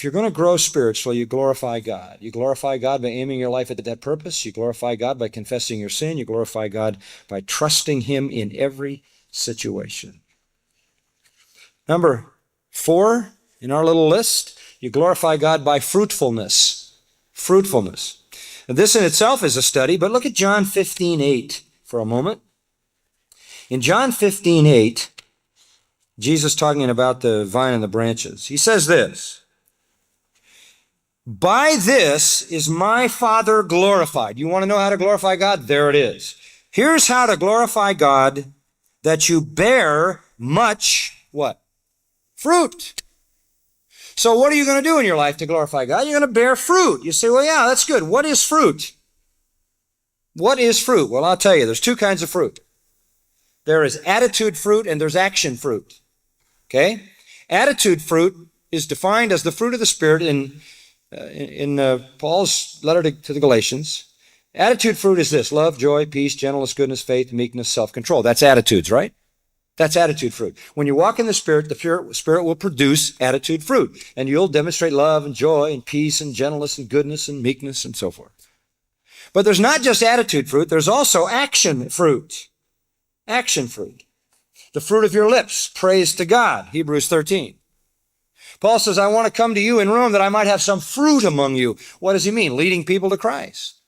if you're going to grow spiritually, you glorify God. You glorify God by aiming your life at that purpose. You glorify God by confessing your sin. You glorify God by trusting Him in every situation. Number 4 in our little list, you glorify God by fruitfulness. Fruitfulness. And this in itself is a study, but look at John 15:8 for a moment. In John 15:8, Jesus talking about the vine and the branches. He says this, "By this is my Father glorified." You want to know how to glorify God? There it is. Here's how to glorify God, that you bear much, what? Fruit. So what are you going to do in your life to glorify God? You're going to bear fruit. You say, well, yeah, that's good. What is fruit? What is fruit? Well, I'll tell you, there's 2 kinds of fruit. There is attitude fruit and there's action fruit. Okay? Attitude fruit is defined as the fruit of the Spirit in Paul's letter to the Galatians. Attitude fruit is this: love, joy, peace, gentleness, goodness, faith, meekness, self-control. That's attitudes, right? That's attitude fruit. When you walk in the Spirit will produce attitude fruit. And you'll demonstrate love and joy and peace and gentleness and goodness and meekness and so forth. But there's not just attitude fruit, there's also action fruit. Action fruit. The fruit of your lips, praise to God, Hebrews 13. Paul says, I want to come to you in Rome that I might have some fruit among you. What does he mean? Leading people to Christ.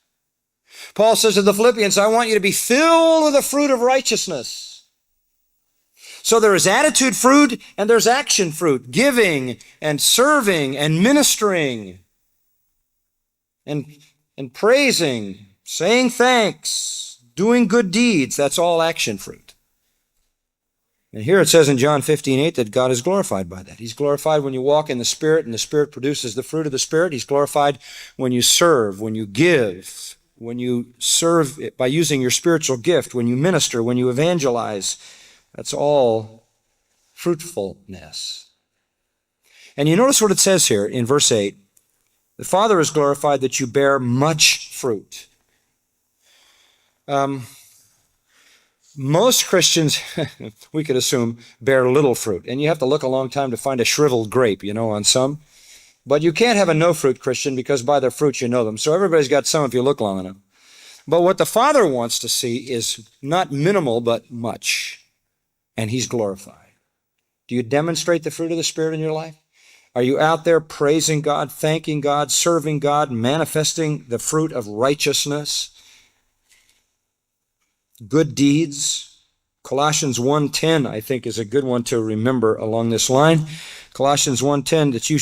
Paul says to the Philippians, I want you to be filled with the fruit of righteousness. So there is attitude fruit and there's action fruit, giving and serving and ministering and praising, saying thanks, doing good deeds. That's all action fruit. And here it says in John 15:8 that God is glorified by that. He's glorified when you walk in the Spirit and the Spirit produces the fruit of the Spirit. He's glorified when you serve, when you give, when you serve by using your spiritual gift, when you minister, when you evangelize. That's all fruitfulness. And you notice what it says here in verse 8. The Father is glorified that you bear much fruit. Most Christians, we could assume, bear little fruit. And you have to look a long time to find a shriveled grape, on some. But you can't have a no-fruit Christian because by their fruits you know them. So everybody's got some if you look long enough. But what the Father wants to see is not minimal, but much. And He's glorified. Do you demonstrate the fruit of the Spirit in your life? Are you out there praising God, thanking God, serving God, manifesting the fruit of righteousness? Good deeds. Colossians 1:10, I think, is a good one to remember along this line. Colossians 1:10, that you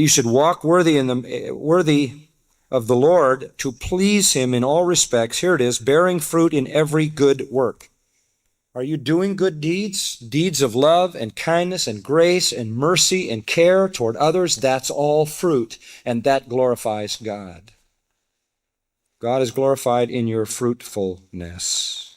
should walk worthy of the Lord, to please Him in all respects. Here it is, bearing fruit in every good work. Are you doing good deeds? Deeds of love and kindness and grace and mercy and care toward others? That's all fruit, and that glorifies God. God is glorified in your fruitfulness.